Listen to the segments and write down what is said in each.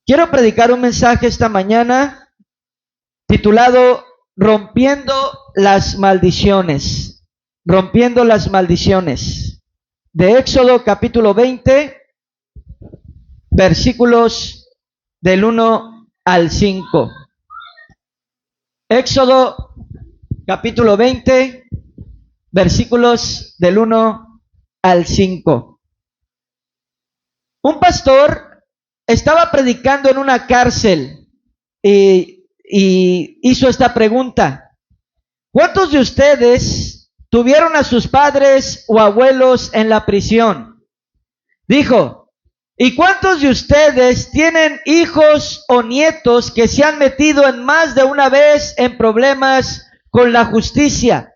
Quiero predicar un mensaje esta mañana titulado Rompiendo las maldiciones. Rompiendo las maldiciones. De Éxodo capítulo 20, versículos del 1 al 5. Éxodo capítulo 20, versículos del 1 al 5. Un pastor estaba predicando en una cárcel y hizo esta pregunta: ¿cuántos de ustedes tuvieron a sus padres o abuelos en la prisión? Dijo: ¿y cuántos de ustedes tienen hijos o nietos que se han metido en más de una vez en problemas con la justicia?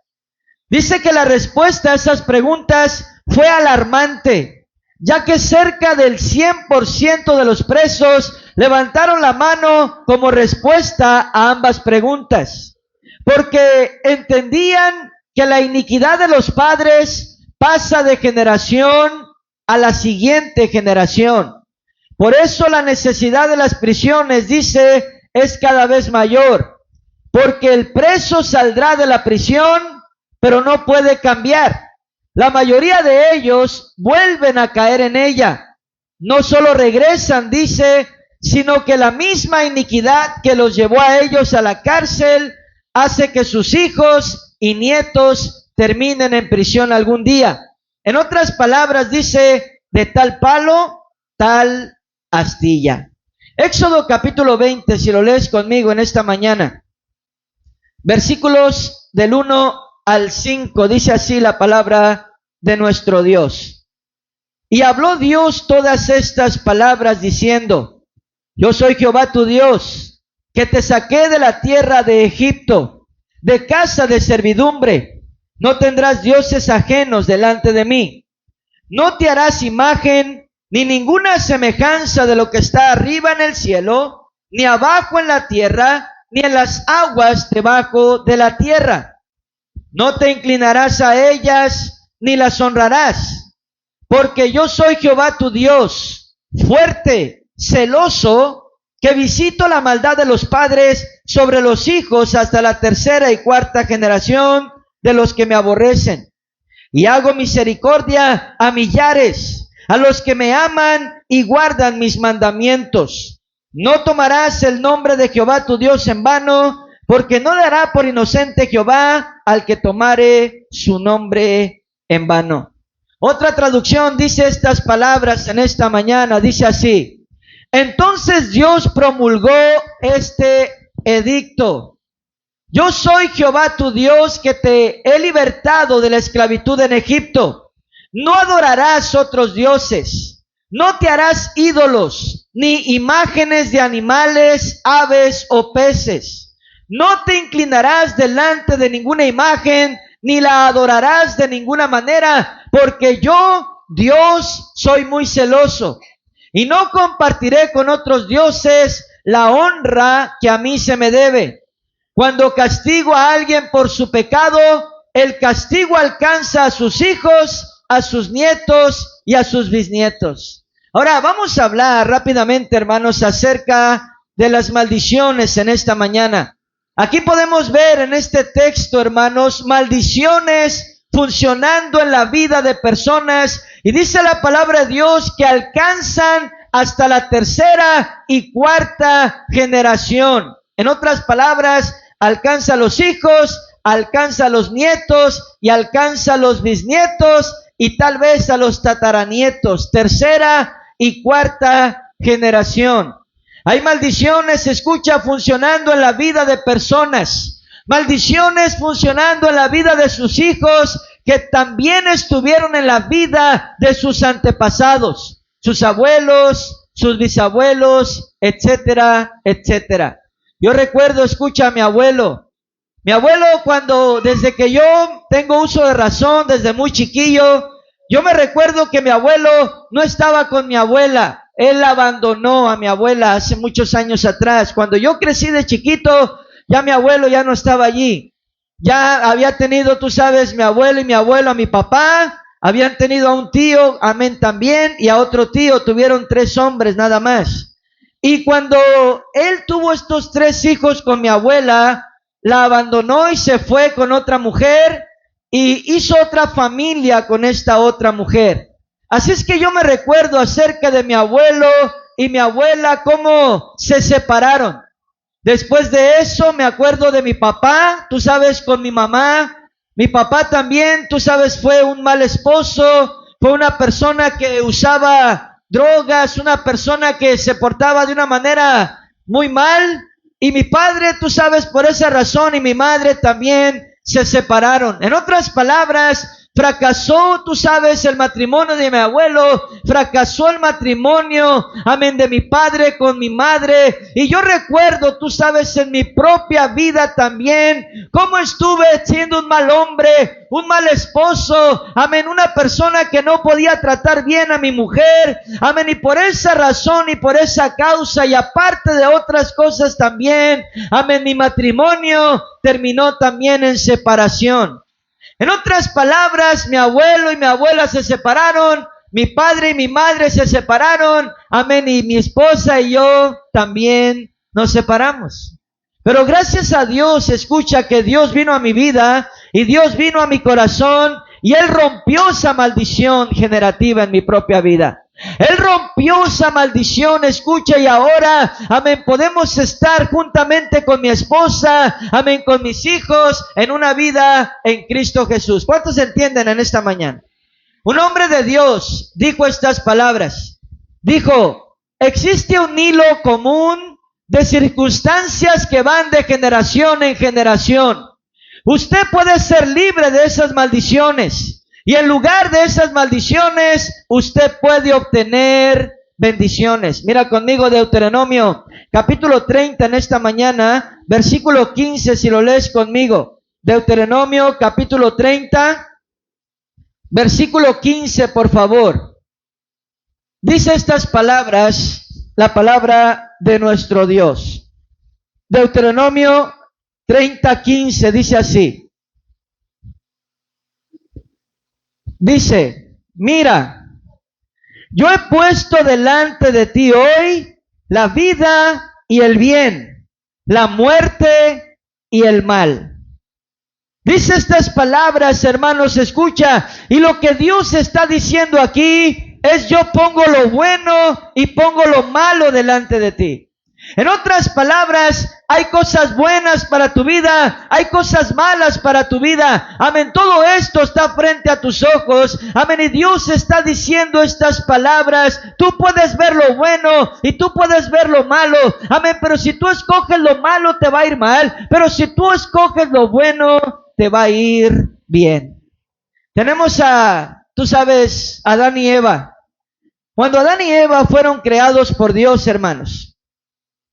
Dice que la respuesta a esas preguntas fue alarmante, ya que cerca del 100% de los presos levantaron la mano como respuesta a ambas preguntas, porque entendían que la iniquidad de los padres pasa de generación a la siguiente generación. Por eso la necesidad de las prisiones, dice, es cada vez mayor, porque el preso saldrá de la prisión, pero no puede cambiar. La mayoría de ellos vuelven a caer en ella. No solo regresan, dice, sino que la misma iniquidad que los llevó a ellos a la cárcel hace que sus hijos y nietos terminen en prisión algún día. En otras palabras, dice, de tal palo, tal astilla. Éxodo capítulo 20, si lo lees conmigo en esta mañana, versículos del 1 al 5, dice así la palabra de nuestro Dios. Y habló Dios todas estas palabras diciendo: yo soy Jehová tu Dios, que te saqué de la tierra de Egipto, de casa de servidumbre. No tendrás dioses ajenos delante de mí. No te harás imagen ni ninguna semejanza de lo que está arriba en el cielo, ni abajo en la tierra, ni en las aguas debajo de la tierra. No te inclinarás a ellas, ni las honrarás, porque yo soy Jehová tu Dios, fuerte, celoso, que visito la maldad de los padres sobre los hijos hasta la tercera y cuarta generación de los que me aborrecen. Y hago misericordia a millares, a los que me aman y guardan mis mandamientos. No tomarás el nombre de Jehová tu Dios en vano, porque no dará por inocente Jehová al que tomare su nombre en vano. Otra traducción dice estas palabras en esta mañana, dice así: entonces Dios promulgó este edicto: yo soy Jehová tu Dios, que te he libertado de la esclavitud en Egipto. No adorarás otros dioses, no te harás ídolos, ni imágenes de animales, aves o peces. No te inclinarás delante de ninguna imagen, ni la adorarás de ninguna manera, porque yo, Dios, soy muy celoso, y no compartiré con otros dioses la honra que a mí se me debe. Cuando castigo a alguien por su pecado, el castigo alcanza a sus hijos, a sus nietos y a sus bisnietos. Ahora vamos a hablar rápidamente, hermanos, acerca de las maldiciones en esta mañana. Aquí podemos ver en este texto, hermanos, maldiciones funcionando en la vida de personas, y dice la palabra de Dios que alcanzan hasta la tercera y cuarta generación. En otras palabras, alcanza a los hijos, alcanza a los nietos y alcanza a los bisnietos y tal vez a los tataranietos, tercera y cuarta generación. Hay maldiciones, escucha, funcionando en la vida de personas, maldiciones funcionando en la vida de sus hijos, que también estuvieron en la vida de sus antepasados, sus abuelos, sus bisabuelos, etcétera, etcétera. Yo recuerdo, escucha, a mi abuelo. Mi abuelo, desde que yo tengo uso de razón, desde muy chiquillo, yo me recuerdo que mi abuelo no estaba con mi abuela. Él abandonó a mi abuela hace muchos años atrás. Cuando yo crecí de chiquito, ya mi abuelo ya no estaba allí. Ya había tenido, tú sabes, mi abuelo y mi abuelo a mi papá, habían tenido a un tío, amén, también, y a otro tío. Tuvieron 3 hombres nada más. Y cuando él tuvo estos 3 hijos con mi abuela, la abandonó y se fue con otra mujer y hizo otra familia con esta otra mujer. Así es que yo me recuerdo acerca de mi abuelo y mi abuela, cómo se separaron. Después de eso me acuerdo de mi papá, tú sabes, con mi mamá. Mi papá también, tú sabes, fue un mal esposo, fue una persona que usaba drogas, una persona que se portaba de una manera muy mal. Y mi padre, tú sabes, por esa razón, y mi madre también se separaron. En otras palabras, fracasó, tú sabes, el matrimonio de mi abuelo, fracasó el matrimonio, amén, de mi padre con mi madre. Y yo recuerdo, tú sabes, en mi propia vida también, cómo estuve siendo un mal hombre, un mal esposo, amén, una persona que no podía tratar bien a mi mujer, amén, y por esa razón y por esa causa, y aparte de otras cosas también, amén, mi matrimonio terminó también en separación. En otras palabras, mi abuelo y mi abuela se separaron, mi padre y mi madre se separaron, amén, y mi esposa y yo también nos separamos. Pero gracias a Dios, escucha, que Dios vino a mi vida y Dios vino a mi corazón y Él rompió esa maldición generativa en mi propia vida. Él rompió esa maldición, escucha, y ahora, amén, podemos estar juntamente con mi esposa, amén, con mis hijos, en una vida en Cristo Jesús. ¿Cuántos entienden en esta mañana? Un hombre de Dios dijo estas palabras. Dijo, existe un hilo común de circunstancias que van de generación en generación. Usted puede ser libre de esas maldiciones. Y en lugar de esas maldiciones, usted puede obtener bendiciones. Mira conmigo Deuteronomio, capítulo 30 en esta mañana, versículo 15, si lo lees conmigo. Deuteronomio, capítulo 30, versículo 15, por favor. Dice estas palabras, la palabra de nuestro Dios. Deuteronomio 30, 15, dice así. Dice, mira, yo he puesto delante de ti hoy la vida y el bien, la muerte y el mal. Dice estas palabras, hermanos, escucha, y lo que Dios está diciendo aquí es: yo pongo lo bueno y pongo lo malo delante de ti. En otras palabras, hay cosas buenas para tu vida, hay cosas malas para tu vida. Amén, todo esto está frente a tus ojos. Amén, y Dios está diciendo estas palabras. Tú puedes ver lo bueno y tú puedes ver lo malo. Amén, pero si tú escoges lo malo te va a ir mal. Pero si tú escoges lo bueno te va a ir bien. Tenemos tú sabes, Adán y Eva. Cuando Adán y Eva fueron creados por Dios, hermanos,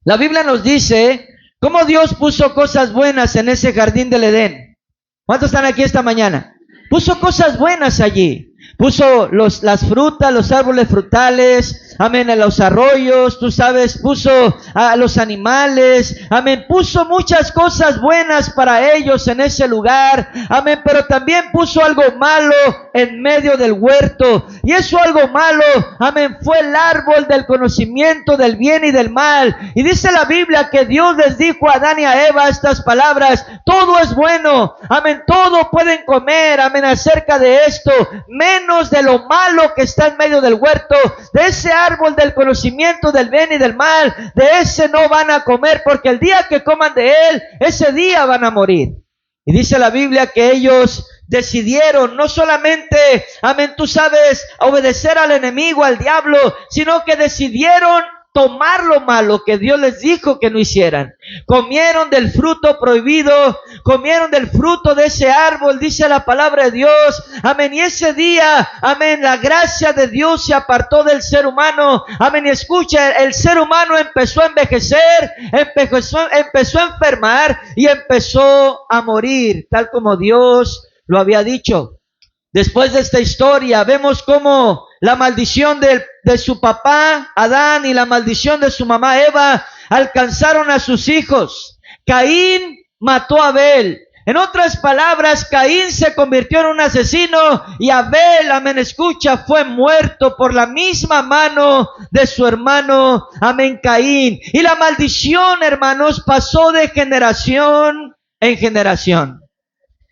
la Biblia nos dice cómo Dios puso cosas buenas en ese jardín del Edén. ¿Cuántos están aquí esta mañana? Puso cosas buenas allí. Puso las frutas, los árboles frutales, amén, en los arroyos, tú sabes, puso a los animales, amén, puso muchas cosas buenas para ellos en ese lugar, amén, pero también puso algo malo en medio del huerto, y eso algo malo, amén, fue el árbol del conocimiento del bien y del mal. Y dice la Biblia que Dios les dijo a Adán y a Eva estas palabras: todo es bueno, amén, todo pueden comer, amén, acerca de esto, menos de lo malo que está en medio del huerto, de ese árbol del conocimiento del bien y del mal, de ese no van a comer, porque el día que coman de él, ese día van a morir. Y dice la Biblia que ellos decidieron no solamente, amén, tú sabes, obedecer al enemigo, al diablo, sino que decidieron tomar lo malo que Dios les dijo que no hicieran. Comieron del fruto prohibido, comieron del fruto de ese árbol, dice la palabra de Dios, amén, y ese día, amén, la gracia de Dios se apartó del ser humano, amén, y escucha, el ser humano empezó a envejecer, empezó a enfermar y empezó a morir, tal como Dios lo había dicho. Después de esta historia, vemos cómo la maldición de su papá, Adán, y la maldición de su mamá, Eva, alcanzaron a sus hijos. Caín mató a Abel. En otras palabras, Caín se convirtió en un asesino y Abel, amén, escucha, fue muerto por la misma mano de su hermano, amén, Caín. Y la maldición, hermanos, pasó de generación en generación.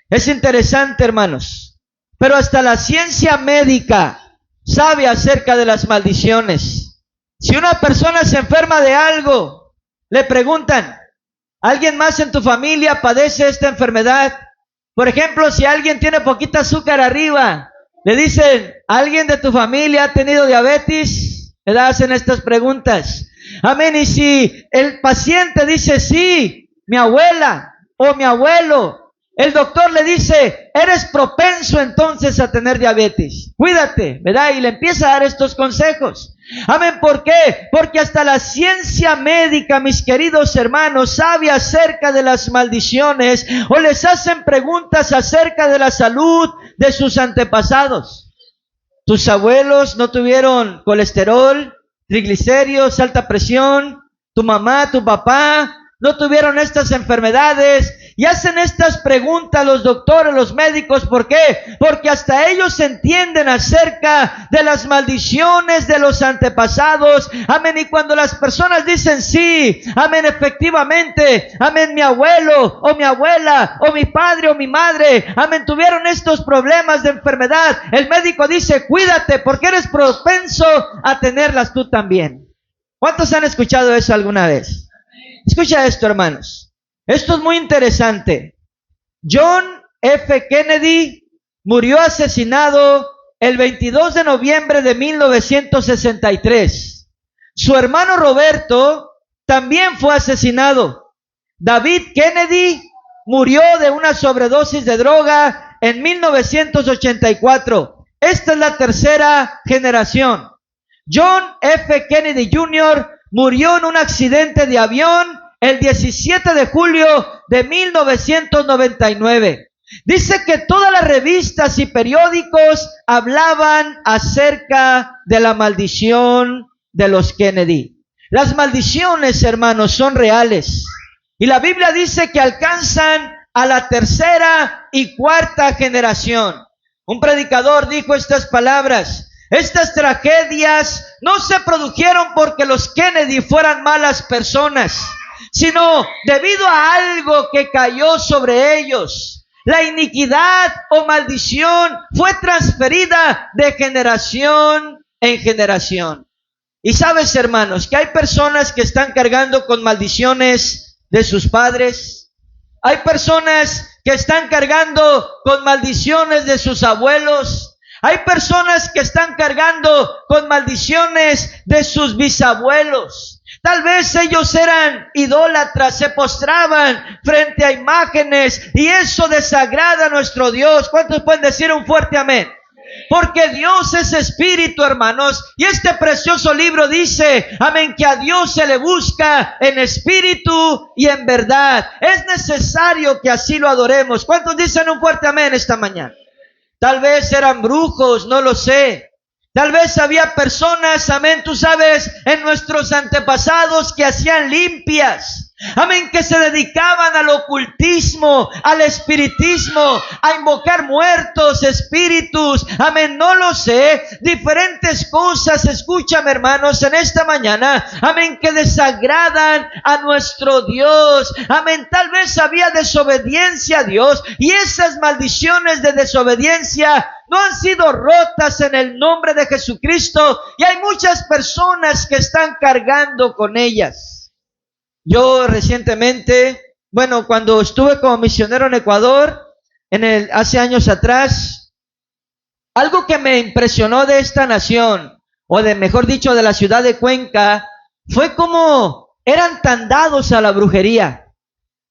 Es interesante, hermanos, pero hasta la ciencia médica sabe acerca de las maldiciones. Si una persona se enferma de algo, le preguntan, ¿alguien más en tu familia padece esta enfermedad? Por ejemplo, si alguien tiene poquita azúcar arriba, le dicen, ¿alguien de tu familia ha tenido diabetes? Le hacen estas preguntas. Amén. Y si el paciente dice, sí, mi abuela o mi abuelo, el doctor le dice, eres propenso entonces a tener diabetes. Cuídate, ¿verdad? Y le empieza a dar estos consejos. Amén. ¿Por qué? Porque hasta la ciencia médica, mis queridos hermanos, sabe acerca de las maldiciones o les hacen preguntas acerca de la salud de sus antepasados. ¿Tus abuelos no tuvieron colesterol, triglicéridos, alta presión? ¿Tu mamá, tu papá no tuvieron estas enfermedades? Y hacen estas preguntas los doctores, los médicos. ¿Por qué? Porque hasta ellos entienden acerca de las maldiciones de los antepasados. Amén. Y cuando las personas dicen sí, amén, efectivamente, amén, mi abuelo o mi abuela o mi padre o mi madre, amén, tuvieron estos problemas de enfermedad, el médico dice, cuídate porque eres propenso a tenerlas tú también. ¿Cuántos han escuchado eso alguna vez? Escucha esto, hermanos. Esto es muy interesante. John F. Kennedy murió asesinado el 22 de noviembre de 1963. Su hermano Roberto también fue asesinado. David Kennedy murió de una sobredosis de droga en 1984. Esta es la tercera generación. John F. Kennedy Jr. murió en un accidente de avión el 17 de julio de 1999. Dice que todas las revistas y periódicos hablaban acerca de la maldición de los Kennedy. Las maldiciones, hermanos, son reales. Y la Biblia dice que alcanzan a la tercera y cuarta generación. Un predicador dijo estas palabras: estas tragedias no se produjeron porque los Kennedy fueran malas personas, sino debido a algo que cayó sobre ellos. La iniquidad o maldición fue transferida de generación en generación. Y sabes, hermanos, que hay personas que están cargando con maldiciones de sus padres. Hay personas que están cargando con maldiciones de sus abuelos. Hay personas que están cargando con maldiciones de sus bisabuelos. Tal vez ellos eran idólatras, se postraban frente a imágenes y eso desagrada a nuestro Dios. ¿Cuántos pueden decir un fuerte amén? Porque Dios es espíritu, hermanos, y este precioso libro dice, amén, que a Dios se le busca en espíritu y en verdad. Es necesario que así lo adoremos. ¿Cuántos dicen un fuerte amén esta mañana? Tal vez eran brujos, no lo sé. Tal vez había personas, amén, tú sabes, en nuestros antepasados que hacían limpias. Amén, que se dedicaban al ocultismo, al espiritismo, a invocar muertos, espíritus. Amén, no lo sé. Diferentes cosas, escúchame, hermanos, en esta mañana. Amén, que desagradan a nuestro Dios. Amén, tal vez había desobediencia a Dios y esas maldiciones de desobediencia no han sido rotas en el nombre de Jesucristo. Y hay muchas personas que están cargando con ellas. Yo recientemente, cuando estuve como misionero en Ecuador, hace años atrás, algo que me impresionó de esta nación, o mejor dicho, de la ciudad de Cuenca, fue cómo eran tan dados a la brujería.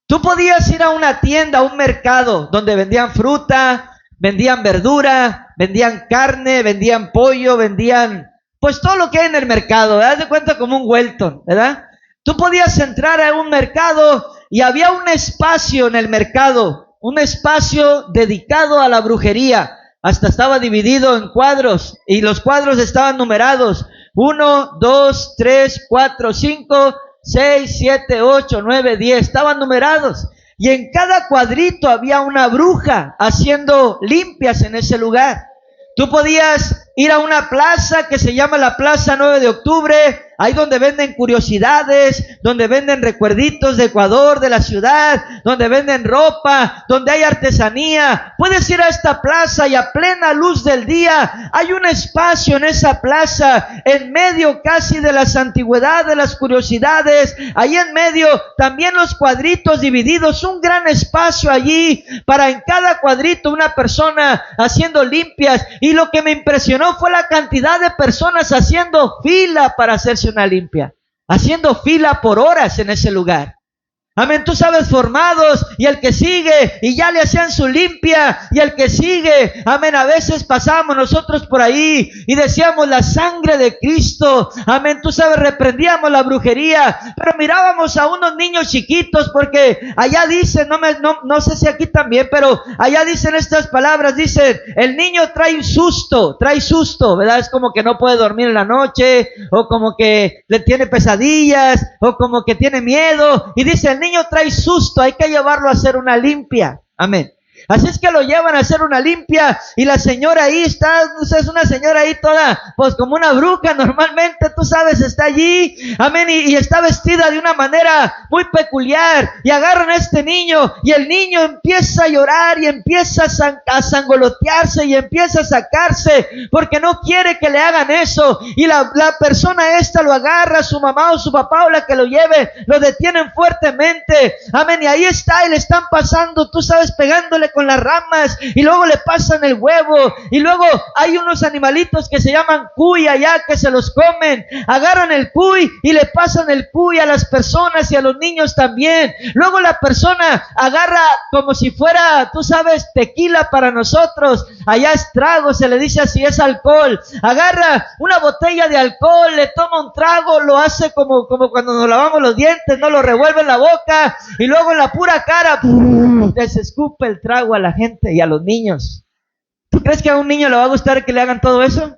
Tú podías ir a una tienda, a un mercado, donde vendían fruta, vendían verdura, vendían carne, vendían pollo, vendían, pues todo lo que hay en el mercado, ¿verdad? Haz de cuenta como un Welton, ¿verdad? Tú podías entrar a un mercado y había un espacio en el mercado, un espacio dedicado a la brujería. Hasta estaba dividido en cuadros y los cuadros estaban numerados. 1, 2, 3, 4, 5, 6, 7, 8, 9, 10. Estaban numerados. y en cada cuadrito había una bruja haciendo limpias en ese lugar. Tú podías ir a una plaza que se llama la Plaza 9 de Octubre, ahí donde venden curiosidades, donde venden recuerditos de Ecuador, de la ciudad, donde venden ropa, donde hay artesanía. Puedes ir a esta plaza y a plena luz del día hay un espacio en esa plaza, en medio casi de las antigüedades, de las curiosidades, ahí en medio también los cuadritos divididos, un gran espacio allí para en cada cuadrito una persona haciendo limpias. Y lo que me impresionó fue la cantidad de personas haciendo fila para hacerse una limpia, haciendo fila por horas en ese lugar. Amén, tú sabes, formados, y el que sigue, y ya le hacían su limpia, y el que sigue, amén. A veces pasamos nosotros por ahí y decíamos la sangre de Cristo, amén, tú sabes, reprendíamos la brujería, pero mirábamos a unos niños chiquitos, porque allá dicen, no sé si aquí también, pero allá dicen estas palabras, dicen, el niño trae susto, ¿verdad? Es como que no puede dormir en la noche, o como que le tiene pesadillas, o como que tiene miedo, y dice, el niño trae susto, hay que llevarlo a hacer una limpia. Amén. Así es que lo llevan a hacer una limpia y la señora ahí está, es una señora ahí toda, pues como una bruja normalmente, tú sabes, está allí, amén, y está vestida de una manera muy peculiar, y agarran a este niño, y el niño empieza a llorar, y empieza a sangolotearse, y empieza a sacarse, porque no quiere que le hagan eso, y la persona esta lo agarra, su mamá o su papá o la que lo lleve, lo detienen fuertemente, amén, y ahí está, y le están pasando, tú sabes, pegándole con las ramas, y luego le pasan el huevo, y luego hay unos animalitos que se llaman cuy allá que se los comen, agarran el cuy y le pasan el cuy a las personas y a los niños también. Luego la persona agarra como si fuera, tú sabes, tequila para nosotros, allá es trago, se le dice así, es alcohol, agarra una botella de alcohol, le toma un trago, lo hace como cuando nos lavamos los dientes, no lo revuelve en la boca, y luego en la pura cara les escupe el trago a la gente y a los niños. ¿Tú crees que a un niño le va a gustar que le hagan todo eso?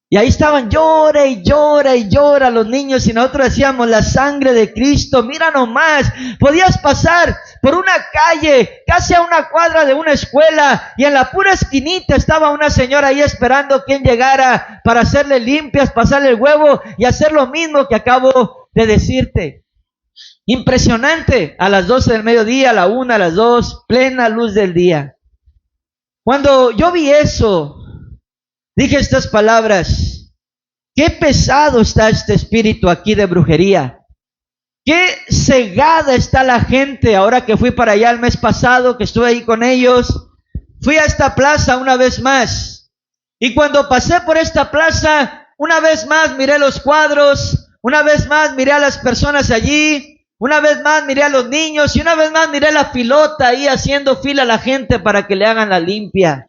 Y ahí estaban, llora y llora y llora los niños, y nosotros decíamos, la sangre de Cristo, mira nomás, podías pasar por una calle, casi a una cuadra de una escuela, y en la pura esquinita estaba una señora ahí esperando quien llegara para hacerle limpias, pasarle el huevo y hacer lo mismo que acabo de decirte. Impresionante, a las 12 del mediodía, a la 1, a las 2, plena luz del día. Cuando yo vi eso, dije estas palabras, qué pesado está este espíritu aquí de brujería, qué cegada está la gente. Ahora que fui para allá el mes pasado, que estuve ahí con ellos, fui a esta plaza una vez más, y cuando pasé por esta plaza, una vez más miré los cuadros, una vez más miré a las personas allí, una vez más miré a los niños, y una vez más miré la filota ahí haciendo fila a la gente para que le hagan la limpia.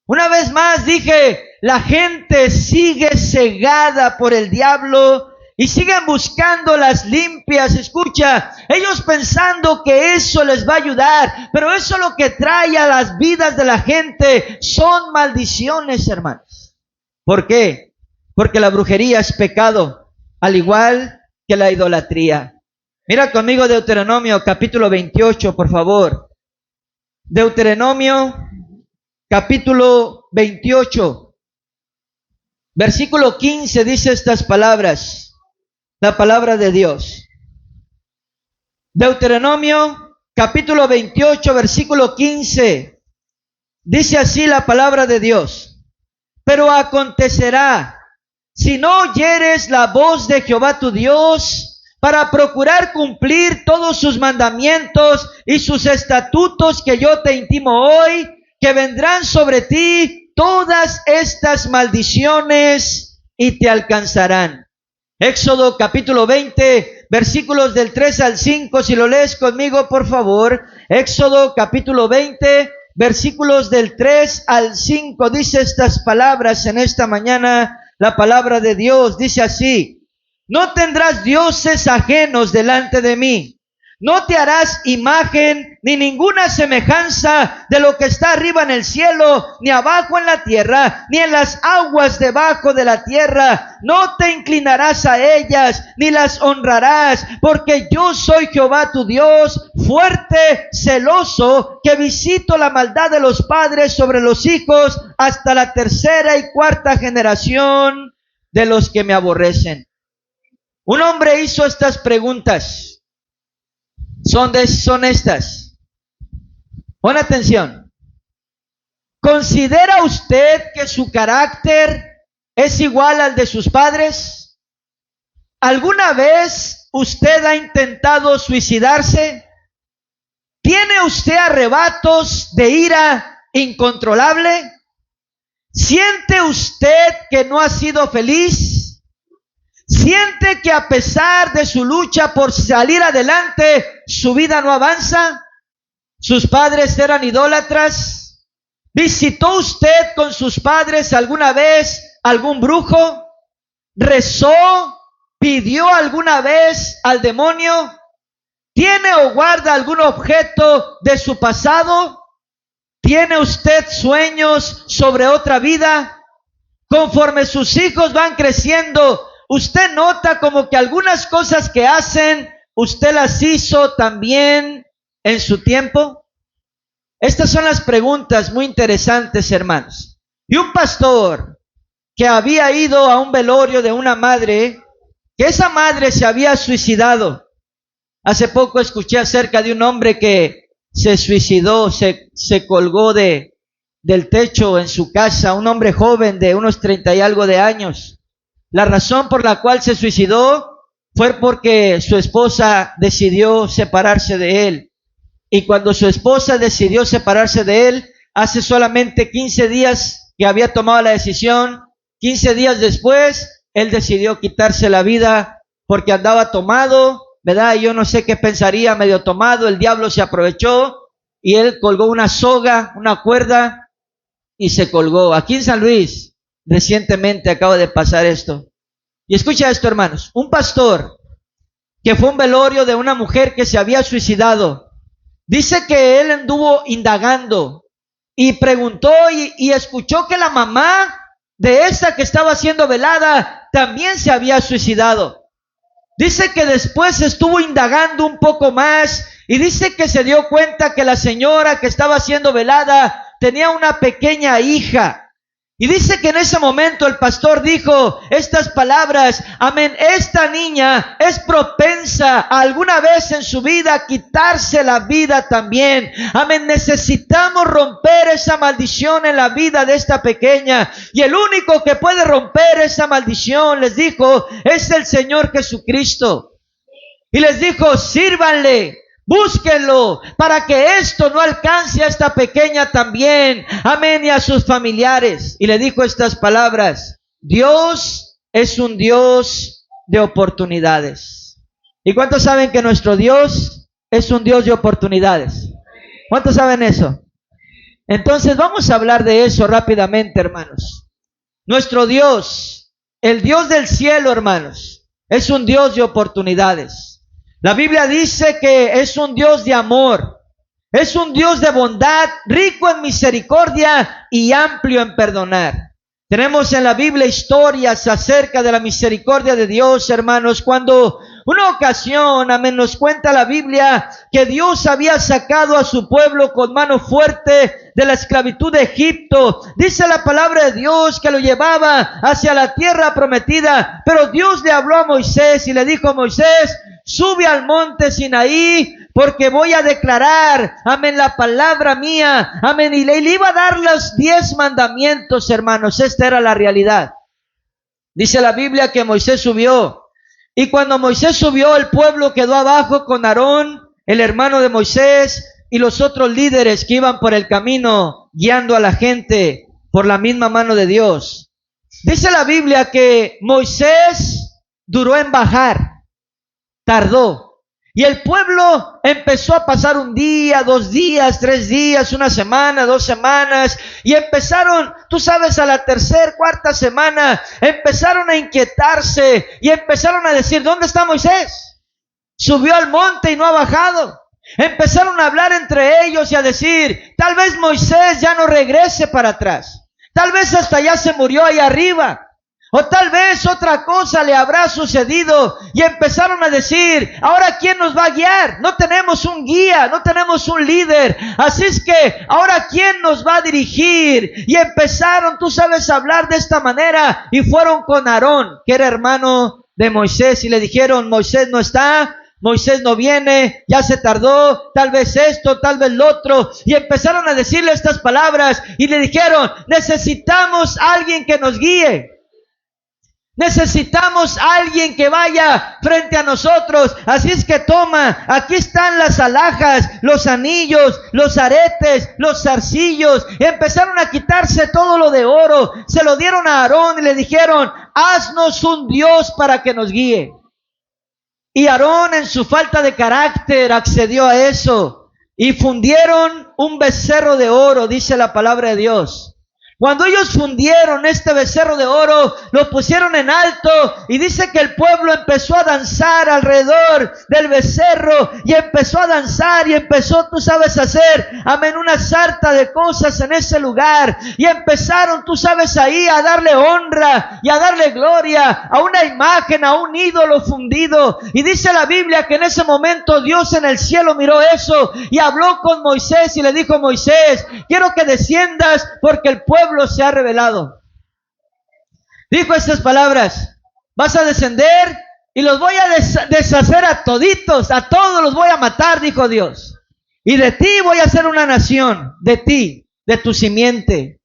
Una vez más dije, la gente sigue cegada por el diablo y siguen buscando las limpias. Escucha, ellos pensando que eso les va a ayudar, pero eso lo que trae a las vidas de la gente son maldiciones, hermanos. ¿Por qué? Porque la brujería es pecado, al igual que la idolatría. Mira conmigo Deuteronomio capítulo 28, por favor. Deuteronomio capítulo 28, versículo 15 dice estas palabras, la palabra de Dios. Deuteronomio capítulo 28, versículo 15, dice así la palabra de Dios. Pero acontecerá, si no oyeres la voz de Jehová tu Dios, para procurar cumplir todos sus mandamientos y sus estatutos que yo te intimo hoy, que vendrán sobre ti todas estas maldiciones y te alcanzarán. Éxodo capítulo 20, versículos del 3 al 5, si lo lees conmigo, por favor. Éxodo capítulo 20, versículos del 3 al 5, dice estas palabras en esta mañana, la palabra de Dios dice así: no tendrás dioses ajenos delante de mí, no te harás imagen ni ninguna semejanza de lo que está arriba en el cielo, ni abajo en la tierra, ni en las aguas debajo de la tierra. No te inclinarás a ellas, ni las honrarás, porque yo soy Jehová tu Dios, fuerte, celoso, que visito la maldad de los padres sobre los hijos hasta la tercera y cuarta generación de los que me aborrecen. Un hombre hizo estas preguntas. Son estas. Pon atención. ¿Considera usted que su carácter es igual al de sus padres? ¿Alguna vez usted ha intentado suicidarse? ¿Tiene usted arrebatos de ira incontrolable? ¿Siente usted que no ha sido feliz? ¿Siente que a pesar de su lucha por salir adelante, su vida no avanza? ¿Sus padres eran idólatras? ¿Visitó usted con sus padres alguna vez algún brujo? ¿Rezó? ¿Pidió alguna vez al demonio? ¿Tiene o guarda algún objeto de su pasado? ¿Tiene usted sueños sobre otra vida? Conforme sus hijos van creciendo, usted nota como que algunas cosas que hacen, usted las hizo también en su tiempo. Estas son las preguntas muy interesantes, hermanos. Y un pastor que había ido a un velorio de una madre, que esa madre se había suicidado. Hace poco escuché acerca de un hombre que se suicidó, se colgó del techo en su casa, un hombre joven de unos 30 y algo de años. La razón por la cual se suicidó fue porque su esposa decidió separarse de él. Y cuando su esposa decidió separarse de él, hace solamente 15 días que había tomado la decisión, 15 días después, él decidió quitarse la vida porque andaba tomado, ¿verdad? Yo no sé qué pensaría, medio tomado, el diablo se aprovechó y él colgó una soga, una cuerda y se colgó. Aquí en San Luis, recientemente acaba de pasar esto. Y escucha esto, hermanos. Un pastor que fue a un velorio de una mujer que se había suicidado, dice que él anduvo indagando y preguntó y escuchó que la mamá de esa que estaba siendo velada también se había suicidado. Dice que después estuvo indagando un poco más y dice que se dio cuenta que la señora que estaba siendo velada tenía una pequeña hija. Y dice que en ese momento el pastor dijo estas palabras: amén, esta niña es propensa a alguna vez en su vida a quitarse la vida también. Amén, necesitamos romper esa maldición en la vida de esta pequeña. Y el único que puede romper esa maldición, les dijo, es el Señor Jesucristo. Y les dijo, sírvanle. Búsquenlo para que esto no alcance a esta pequeña también. Amén, y a sus familiares. Y le dijo estas palabras: Dios es un Dios de oportunidades. ¿Y cuántos saben que nuestro Dios es un Dios de oportunidades? ¿Cuántos saben eso? Entonces vamos a hablar de eso rápidamente, hermanos. Nuestro Dios, el Dios del cielo, hermanos, es un Dios de oportunidades. La Biblia dice que es un Dios de amor, es un Dios de bondad, rico en misericordia y amplio en perdonar. Tenemos en la Biblia historias acerca de la misericordia de Dios, hermanos, cuando una ocasión, amén, nos cuenta la Biblia que Dios había sacado a su pueblo con mano fuerte de la esclavitud de Egipto. Dice la palabra de Dios que lo llevaba hacia la tierra prometida, pero Dios le habló a Moisés y le dijo a Moisés: sube al monte Sinaí, porque voy a declarar, amén, la palabra mía, amén, y le iba a dar los 10 mandamientos, hermanos. Esta era la realidad. Dice la Biblia que Moisés subió, y cuando Moisés subió, el pueblo quedó abajo con Aarón, el hermano de Moisés, y los otros líderes que iban por el camino, guiando a la gente por la misma mano de Dios. Dice la Biblia que Moisés duró en bajar. Tardó. Y el pueblo empezó a pasar un día, 2 días, 3 días, 1 semana, 2 semanas. Y empezaron, tú sabes, a la tercera, cuarta semana, empezaron a inquietarse y empezaron a decir: ¿dónde está Moisés? Subió al monte y no ha bajado. Empezaron a hablar entre ellos y a decir, tal vez Moisés ya no regrese para atrás. Tal vez hasta ya se murió ahí arriba. O tal vez otra cosa le habrá sucedido. Y empezaron a decir, ahora ¿quién nos va a guiar? No tenemos un guía, no tenemos un líder. Así es que, ahora ¿quién nos va a dirigir? Y empezaron, tú sabes, a hablar de esta manera. Y fueron con Aarón, que era hermano de Moisés. Y le dijeron, Moisés no está, Moisés no viene, ya se tardó, tal vez esto, tal vez lo otro. Y empezaron a decirle estas palabras. Y le dijeron, necesitamos a alguien que nos guíe. Necesitamos a alguien que vaya frente a nosotros. Así es que toma, aquí están las alhajas, los anillos, los aretes, los zarcillos. Y empezaron a quitarse todo lo de oro. Se lo dieron a Aarón y le dijeron, haznos un Dios para que nos guíe. Y Aarón, en su falta de carácter, accedió a eso. Y fundieron un becerro de oro, dice la palabra de Dios. Cuando ellos fundieron este becerro de oro, lo pusieron en alto y dice que el pueblo empezó a danzar alrededor del becerro y empezó a danzar y empezó, tú sabes, a hacer, amén, una sarta de cosas en ese lugar y empezaron, tú sabes, ahí a darle honra y a darle gloria a una imagen, a un ídolo fundido. Y dice la Biblia que en ese momento Dios en el cielo miró eso y habló con Moisés y le dijo, Moisés, quiero que desciendas porque el pueblo se ha revelado. Dijo estas palabras, vas a descender y los voy a deshacer a toditos, a todos los voy a matar, dijo Dios. Y de ti voy a hacer una nación, de ti, de tu simiente.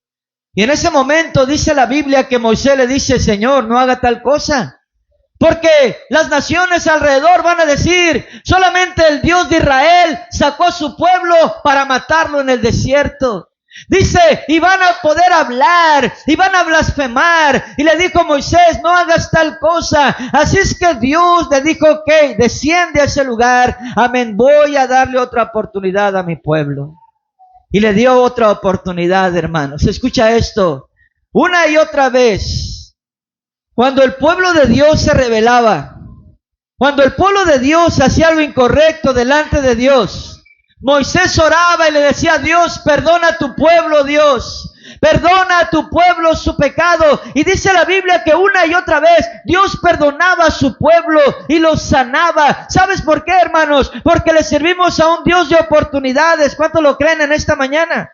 Y en ese momento dice la Biblia que Moisés le dice, Señor, no haga tal cosa. Porque las naciones alrededor van a decir, solamente el Dios de Israel sacó a su pueblo para matarlo en el desierto. Dice, y van a poder hablar, y van a blasfemar. Y le dijo Moisés, no hagas tal cosa. Así es que Dios le dijo, ok, desciende a ese lugar. Amén, voy a darle otra oportunidad a mi pueblo. Y le dio otra oportunidad, hermanos. Escucha esto, una y otra vez. Cuando el pueblo de Dios se rebelaba, cuando el pueblo de Dios hacía algo incorrecto delante de Dios, Moisés oraba y le decía, Dios, perdona a tu pueblo, Dios. Perdona a tu pueblo su pecado. Y dice la Biblia que una y otra vez Dios perdonaba a su pueblo y los sanaba. ¿Sabes por qué, hermanos? Porque le servimos a un Dios de oportunidades. ¿Cuántos lo creen en esta mañana?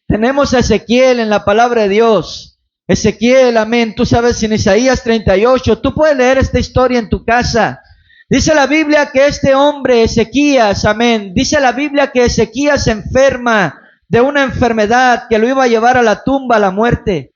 Tenemos a Ezequiel en la palabra de Dios. Ezequiel, amén. Tú sabes, en Isaías 38, tú puedes leer esta historia en tu casa. Dice la Biblia que este hombre, Ezequías, amén, dice la Biblia que Ezequías se enferma de una enfermedad que lo iba a llevar a la tumba, a la muerte.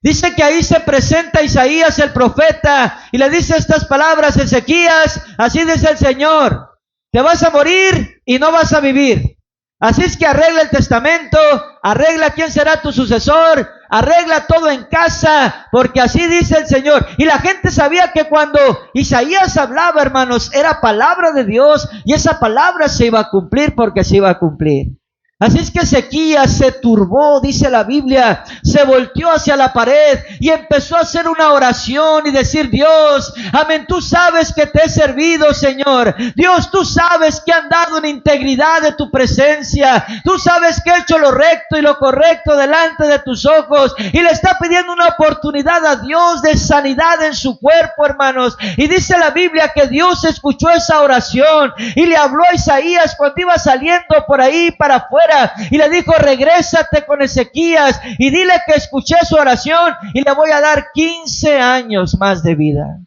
Dice que ahí se presenta Isaías el profeta y le dice estas palabras, Ezequías, así dice el Señor, te vas a morir y no vas a vivir. Así es que arregla el testamento, arregla quién será tu sucesor, arregla todo en casa, porque así dice el Señor. Y la gente sabía que cuando Isaías hablaba, hermanos, era palabra de Dios y esa palabra se iba a cumplir porque se iba a cumplir. Así es que Ezequías se turbó, dice la Biblia, se volteó hacia la pared y empezó a hacer una oración y decir, Dios, amén, tú sabes que te he servido, Señor. Dios, tú sabes que he andado en integridad de tu presencia. Tú sabes que he hecho lo recto y lo correcto delante de tus ojos. Y le está pidiendo una oportunidad a Dios de sanidad en su cuerpo, hermanos. Y dice la Biblia que Dios escuchó esa oración y le habló a Isaías cuando iba saliendo por ahí para afuera. Y le dijo, regrésate con Ezequías y dile que escuché su oración y le voy a dar 15 años más de vida.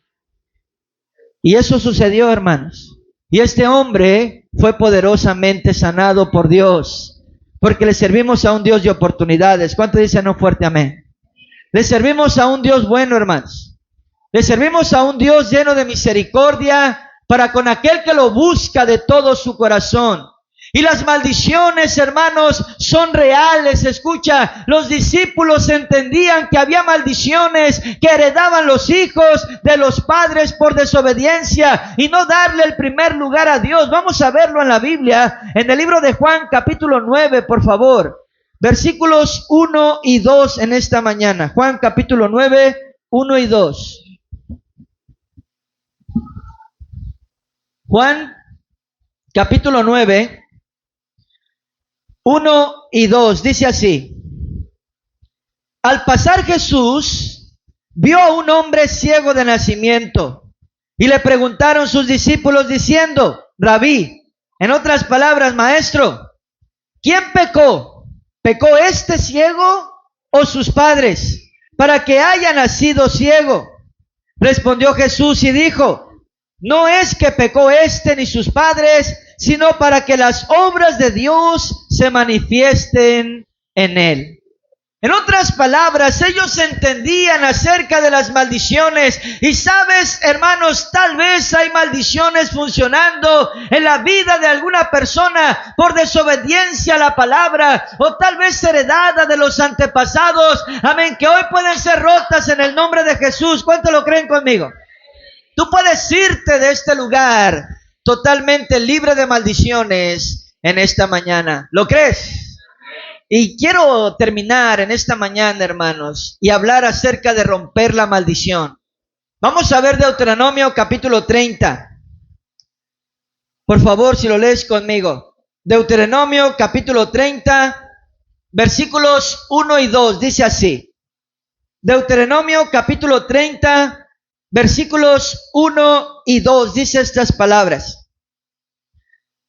Y eso sucedió, hermanos. Y este hombre fue poderosamente sanado por Dios, porque le servimos a un Dios de oportunidades. ¿Cuánto dicen no fuerte amén? Le servimos a un Dios bueno, hermanos. Le servimos a un Dios lleno de misericordia para con aquel que lo busca de todo su corazón. Y las maldiciones, hermanos, son reales. Escucha, los discípulos entendían que había maldiciones que heredaban los hijos de los padres por desobediencia y no darle el primer lugar a Dios. Vamos a verlo en la Biblia, en el libro de Juan capítulo 9, por favor. Versículos 1 y 2 en esta mañana. Juan capítulo 9, 1 y 2. Juan capítulo 9, 1 y 2, dice así. Al pasar Jesús vio a un hombre ciego de nacimiento y le preguntaron sus discípulos diciendo, Rabí, en otras palabras, maestro, ¿quién pecó? ¿Pecó este ciego o sus padres para que haya nacido ciego? Respondió Jesús y dijo, no es que pecó este ni sus padres, sino para que las obras de Dios se manifiesten en él. En otras palabras, ellos entendían acerca de las maldiciones. Y sabes, hermanos, tal vez hay maldiciones funcionando en la vida de alguna persona por desobediencia a la palabra, o tal vez heredada de los antepasados. Amén, que hoy pueden ser rotas en el nombre de Jesús. ¿Cuántos lo creen conmigo? Tú puedes irte de este lugar totalmente libre de maldiciones en esta mañana. ¿Lo crees? Y quiero terminar en esta mañana, hermanos, y hablar acerca de romper la maldición. Vamos a ver Deuteronomio capítulo 30. Por favor, si lo lees conmigo. Deuteronomio capítulo 30, versículos 1 y 2, dice así. Deuteronomio capítulo 30, versículos 1 y 2, dice estas palabras.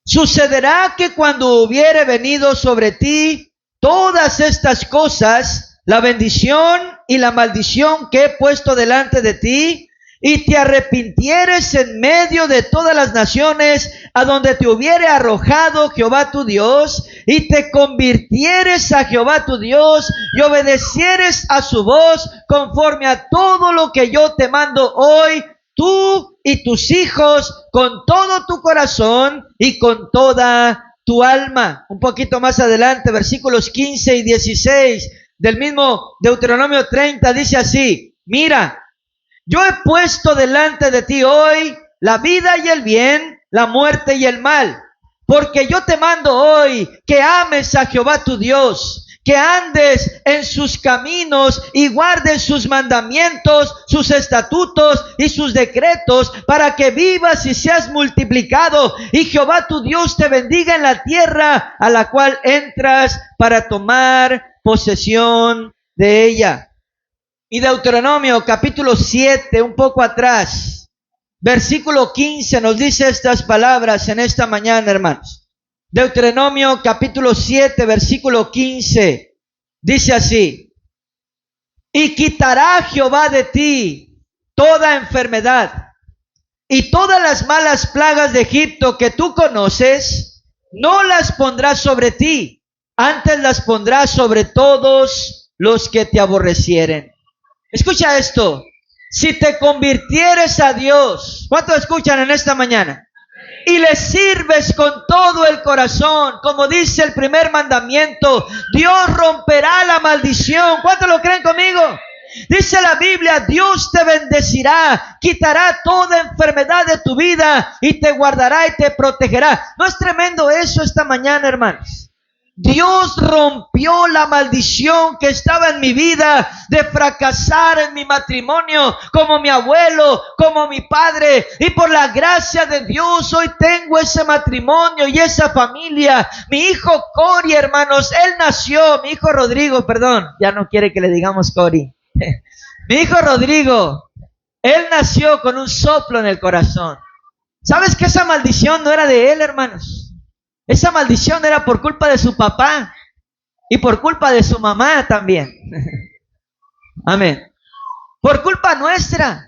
Sucederá que cuando hubiere venido sobre ti todas estas cosas, la bendición y la maldición que he puesto delante de ti, y te arrepintieres en medio de todas las naciones a donde te hubiere arrojado Jehová tu Dios, y te convirtieres a Jehová tu Dios, y obedecieres a su voz conforme a todo lo que yo te mando hoy, tú y tus hijos, con todo tu corazón y con toda tu alma. Un poquito más adelante, versículos 15 y 16 del mismo Deuteronomio 30, dice así, mira, yo he puesto delante de ti hoy la vida y el bien, la muerte y el mal, porque yo te mando hoy que ames a Jehová tu Dios, que andes en sus caminos y guardes sus mandamientos, sus estatutos y sus decretos, para que vivas y seas multiplicado, y Jehová tu Dios te bendiga en la tierra a la cual entras para tomar posesión de ella. Y Deuteronomio capítulo 7, un poco atrás, versículo 15, nos dice estas palabras en esta mañana, hermanos. Deuteronomio capítulo 7, versículo 15, dice así, y quitará Jehová de ti toda enfermedad y todas las malas plagas de Egipto que tú conoces, no las pondrás sobre ti, antes las pondrás sobre todos los que te aborrecieren. Escucha esto, si te convirtieres a Dios, ¿cuántos escuchan en esta mañana? Y le sirves con todo el corazón, como dice el primer mandamiento, Dios romperá la maldición. ¿Cuántos lo creen conmigo? Dice la Biblia, Dios te bendecirá, quitará toda enfermedad de tu vida y te guardará y te protegerá. ¿No es tremendo eso esta mañana, hermanos? Dios rompió la maldición que estaba en mi vida de fracasar en mi matrimonio, como mi abuelo, como mi padre, y por la gracia de Dios hoy tengo ese matrimonio y esa familia. Mi hijo Cory, hermanos, él nació, mi hijo Rodrigo, perdón, ya no quiere que le digamos Cory. Mi hijo Rodrigo, él nació con un soplo en el corazón. ¿Sabes que esa maldición no era de él, hermanos? Esa maldición era por culpa de su papá y por culpa de su mamá también. Amén. Por culpa nuestra,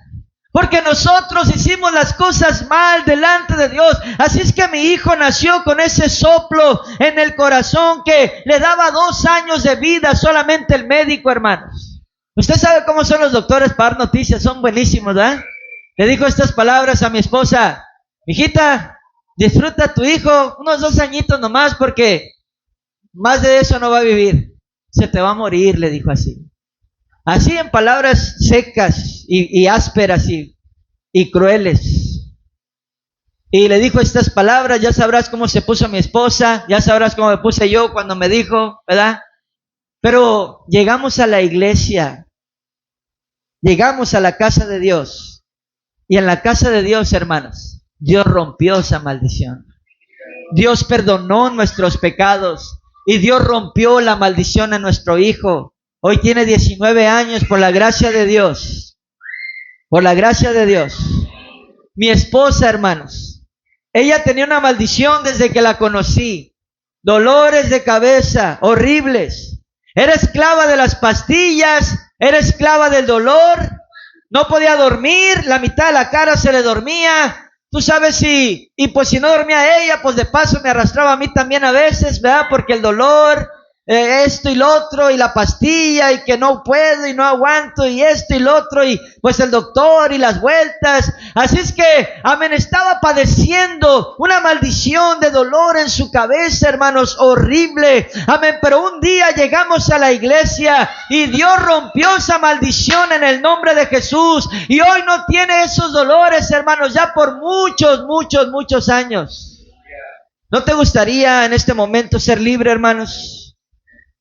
porque nosotros hicimos las cosas mal delante de Dios. Así es que mi hijo nació con ese soplo en el corazón que le daba 2 años de vida solamente el médico, hermanos. Usted sabe cómo son los doctores para dar noticias, son buenísimos, ¿verdad? Le dijo estas palabras a mi esposa: mijita, disfruta a tu hijo unos 2 añitos nomás, porque más de eso no va a vivir. Se te va a morir, le dijo así. Así, en palabras secas y ásperas y crueles. Y le dijo estas palabras: ya sabrás cómo se puso mi esposa, ya sabrás cómo me puse yo cuando me dijo, ¿verdad? Pero llegamos a la iglesia, llegamos a la casa de Dios. Y en la casa de Dios, hermanos, Dios rompió esa maldición. Dios perdonó nuestros pecados y Dios rompió la maldición a nuestro hijo. Hoy tiene 19 años por la gracia de Dios. Por la gracia de Dios. Mi esposa, hermanos, ella tenía una maldición desde que la conocí. Dolores de cabeza horribles. Era esclava de las pastillas, era esclava del dolor. No podía dormir, la mitad de la cara se le dormía. Tú sabes, y pues si no dormía ella, pues de paso me arrastraba a mí también a veces, ¿verdad? Porque el dolor, esto y lo otro, y la pastilla, y que no puedo y no aguanto, y esto y lo otro, y pues el doctor y las vueltas. Así es que, amén, estaba padeciendo una maldición de dolor en su cabeza, hermanos, horrible. Amén, pero un día llegamos a la iglesia y Dios rompió esa maldición en el nombre de Jesús. Y hoy no tiene esos dolores, hermanos, ya por muchos años. ¿No te gustaría en este momento ser libre, hermanos?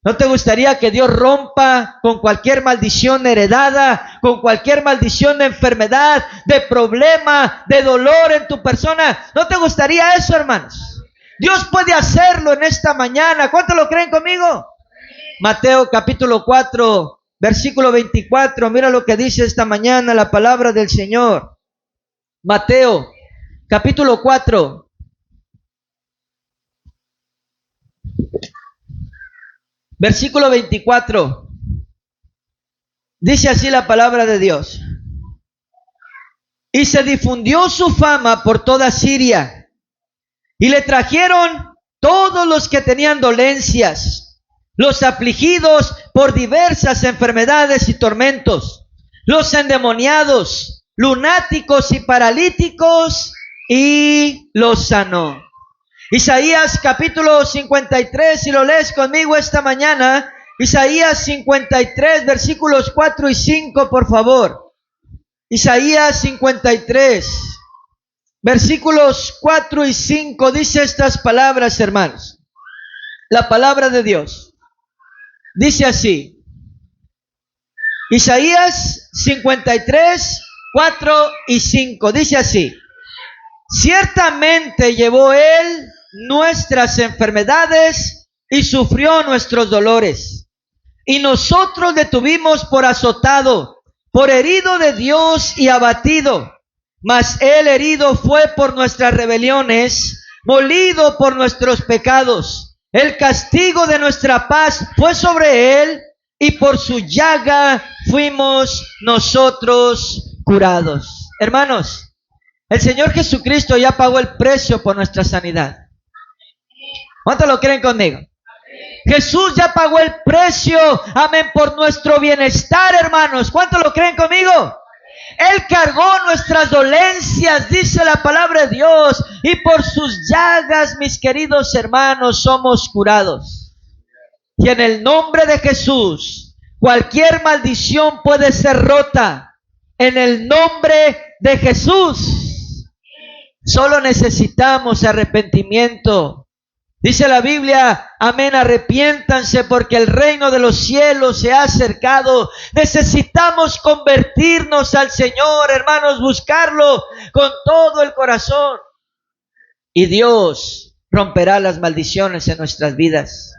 ¿No te gustaría que Dios rompa con cualquier maldición heredada, con cualquier maldición de enfermedad, de problema, de dolor en tu persona? ¿No te gustaría eso, hermanos? Dios puede hacerlo en esta mañana. ¿Cuántos lo creen conmigo? Mateo capítulo 4, versículo 24. Mira lo que dice esta mañana la palabra del Señor. Mateo capítulo 4. Versículo 24. Dice así la palabra de Dios. Y se difundió su fama por toda Siria, y le trajeron todos los que tenían dolencias, los afligidos por diversas enfermedades y tormentos, los endemoniados, lunáticos y paralíticos, y los sanó. Isaías capítulo 53, si lo lees conmigo esta mañana, Isaías 53, versículos 4 y 5, por favor. Isaías 53, versículos 4 y 5, dice estas palabras, hermanos. La palabra de Dios dice así. Isaías 53, 4 y 5, dice así. Ciertamente llevó Él nuestras enfermedades y sufrió nuestros dolores. Y nosotros le tuvimos por azotado, por herido de Dios y abatido. Mas Él herido fue por nuestras rebeliones, molido por nuestros pecados. El castigo de nuestra paz fue sobre Él, y por su llaga fuimos nosotros curados. Hermanos, el Señor Jesucristo ya pagó el precio por nuestra sanidad. ¿Cuántos lo creen conmigo? Jesús ya pagó el precio, amén, por nuestro bienestar, hermanos. ¿Cuántos lo creen conmigo? Él cargó nuestras dolencias, dice la palabra de Dios, y por sus llagas, mis queridos hermanos, somos curados. Y en el nombre de Jesús, cualquier maldición puede ser rota. En el nombre de Jesús. Solo necesitamos arrepentimiento. Dice la Biblia, amén, arrepiéntanse porque el reino de los cielos se ha acercado. Necesitamos convertirnos al Señor, hermanos, buscarlo con todo el corazón. Y Dios romperá las maldiciones en nuestras vidas.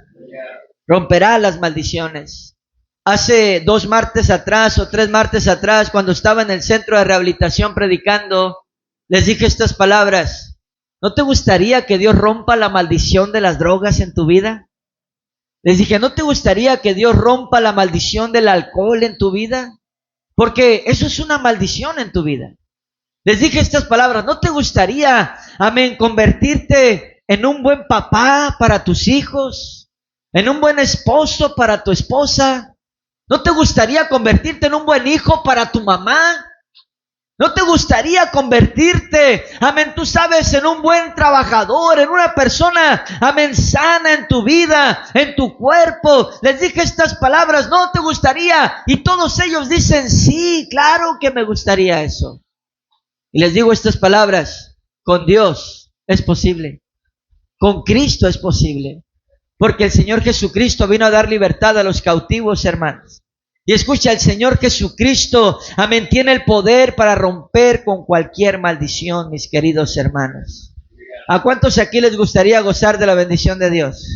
Romperá las maldiciones. Hace 2 martes atrás o 3 martes atrás, cuando estaba en el centro de rehabilitación predicando, les dije estas palabras. ¿No te gustaría que Dios rompa la maldición de las drogas en tu vida? Les dije, ¿no te gustaría que Dios rompa la maldición del alcohol en tu vida? Porque eso es una maldición en tu vida. Les dije estas palabras, ¿no te gustaría, amén, convertirte en un buen papá para tus hijos? ¿En un buen esposo para tu esposa? ¿No te gustaría convertirte en un buen hijo para tu mamá? ¿No te gustaría convertirte, amén, tú sabes, en un buen trabajador, en una persona, amén, sana en tu vida, en tu cuerpo? Les dije estas palabras, ¿no te gustaría? Y todos ellos dicen, sí, claro que me gustaría eso. Y les digo estas palabras, con Dios es posible, con Cristo es posible, porque el Señor Jesucristo vino a dar libertad a los cautivos, hermanos. Y escucha, el Señor Jesucristo, amén, tiene el poder para romper con cualquier maldición, mis queridos hermanos. ¿A cuántos aquí les gustaría gozar de la bendición de Dios?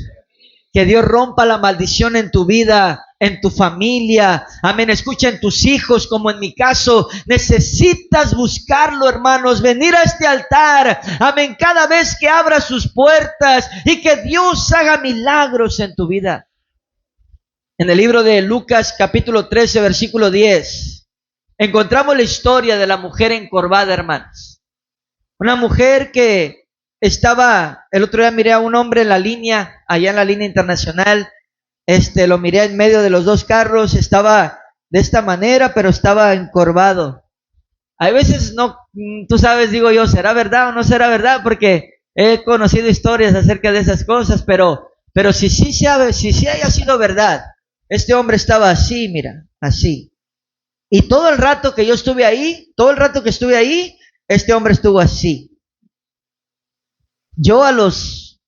Que Dios rompa la maldición en tu vida, en tu familia. Amén. Escucha, en tus hijos, como en mi caso. Necesitas buscarlo, hermanos. Venir a este altar. Amén. Cada vez que abra sus puertas y que Dios haga milagros en tu vida. En el libro de Lucas, capítulo 13, versículo 10, encontramos la historia de la mujer encorvada, hermanos. Una mujer que estaba, el otro día miré a un hombre en la línea, allá en la línea internacional, lo miré en medio de los dos carros, estaba de esta manera, pero estaba encorvado. Hay veces no, tú sabes, digo yo, ¿será verdad o no será verdad? Porque he conocido historias acerca de esas cosas, pero si sí haya sido verdad, este hombre estaba así, mira, así. Y todo el rato que yo estuve ahí, este hombre estuvo así. Yo a los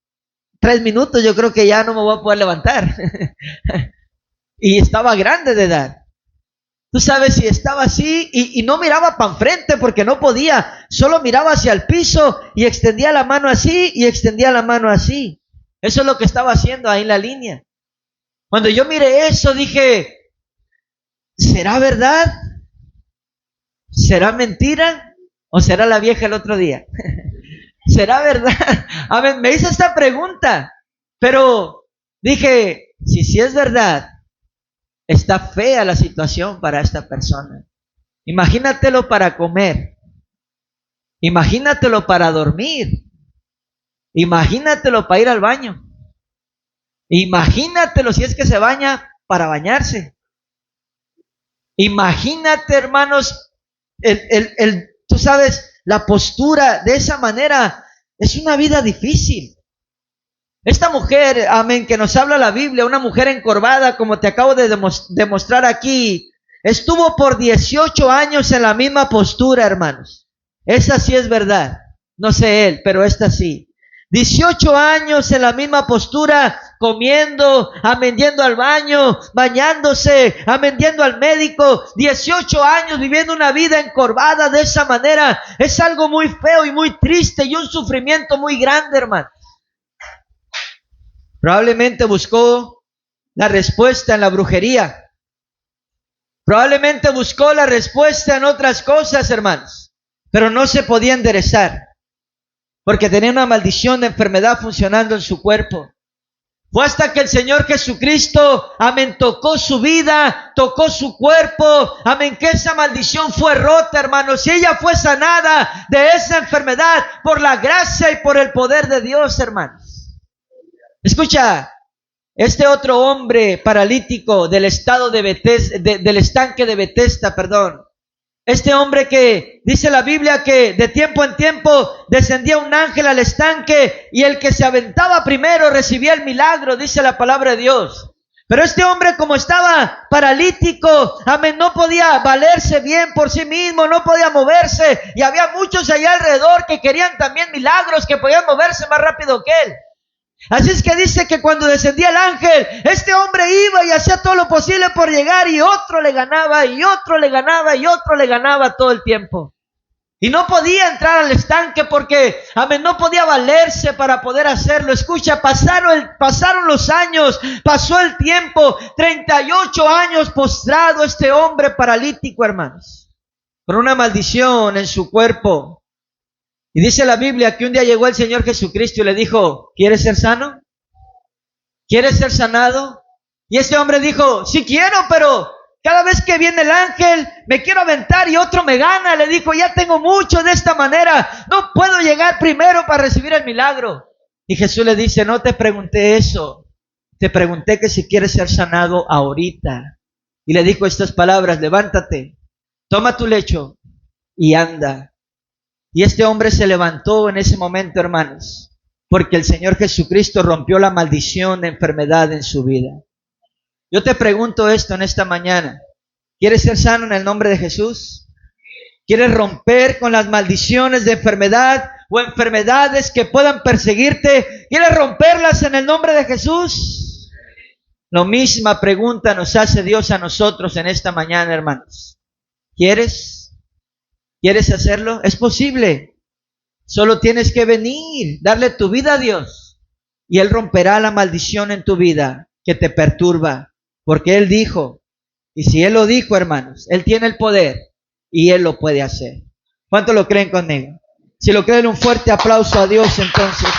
3 minutos yo creo que ya no me voy a poder levantar. Y estaba grande de edad. Tú sabes, si estaba así y no miraba para enfrente porque no podía. Solo miraba hacia el piso y extendía la mano así y extendía la mano así. Eso es lo que estaba haciendo ahí en la línea. Cuando yo miré eso dije, ¿será verdad? ¿Será mentira? ¿O será la vieja el otro día? ¿Será verdad? A ver, me hice esta pregunta, pero dije, si es verdad, está fea la situación para esta persona. Imagínatelo para comer, imagínatelo para dormir, imagínatelo para ir al baño, imagínatelo si es que se baña para bañarse. Imagínate, hermanos, tú sabes, la postura de esa manera es una vida difícil. Esta mujer, amén, que nos habla la Biblia, una mujer encorvada, como te acabo de demostrar aquí, estuvo por 18 años en la misma postura, hermanos. Esa sí es verdad. No sé él, pero esta sí. 18 años en la misma postura, comiendo, amén, yendo al baño, bañándose, amén, yendo al médico. 18 años viviendo una vida encorvada de esa manera. Es algo muy feo y muy triste y un sufrimiento muy grande, hermano. Probablemente buscó la respuesta en la brujería. Probablemente buscó la respuesta en otras cosas, hermanos. Pero no se podía enderezar. Porque tenía una maldición de enfermedad funcionando en su cuerpo. Fue hasta que el Señor Jesucristo, amén, tocó su vida, tocó su cuerpo, amén, que esa maldición fue rota, hermanos. Y ella fue sanada de esa enfermedad por la gracia y por el poder de Dios, hermanos. Escucha, este otro hombre paralítico del estado de del estanque de Betesda, este hombre que dice la Biblia que de tiempo en tiempo descendía un ángel al estanque y el que se aventaba primero recibía el milagro, dice la palabra de Dios. Pero este hombre, como estaba paralítico, amén, no podía valerse bien por sí mismo, no podía moverse, y había muchos allá alrededor que querían también milagros, que podían moverse más rápido que él. Así es que dice que cuando descendía el ángel, este hombre iba y hacía todo lo posible por llegar, y otro le ganaba, y otro le ganaba, y otro le ganaba todo el tiempo. Y no podía entrar al estanque porque, amén, no podía valerse para poder hacerlo. Escucha, pasaron los años, pasó el tiempo, 38 años postrado este hombre paralítico, hermanos, por una maldición en su cuerpo. Y dice la Biblia que un día llegó el Señor Jesucristo y le dijo, ¿quieres ser sano? ¿Quieres ser sanado? Y este hombre dijo, sí quiero, pero cada vez que viene el ángel me quiero aventar y otro me gana. Le dijo, ya tengo mucho de esta manera, no puedo llegar primero para recibir el milagro. Y Jesús le dice, no te pregunté eso, te pregunté que si quieres ser sanado ahorita. Y le dijo estas palabras, levántate, toma tu lecho y anda. Y este hombre se levantó en ese momento, hermanos, porque el Señor Jesucristo rompió la maldición de enfermedad en su vida. Yo te pregunto esto en esta mañana. ¿Quieres ser sano en el nombre de Jesús? ¿Quieres romper con las maldiciones de enfermedad o enfermedades que puedan perseguirte? ¿Quieres romperlas en el nombre de Jesús? La misma pregunta nos hace Dios a nosotros en esta mañana, hermanos. ¿Quieres? ¿Quieres hacerlo? Es posible. Solo tienes que venir, darle tu vida a Dios. Y Él romperá la maldición en tu vida que te perturba. Porque Él dijo, y si Él lo dijo, hermanos, Él tiene el poder y Él lo puede hacer. ¿Cuánto lo creen conmigo? Si lo creen, un fuerte aplauso a Dios entonces.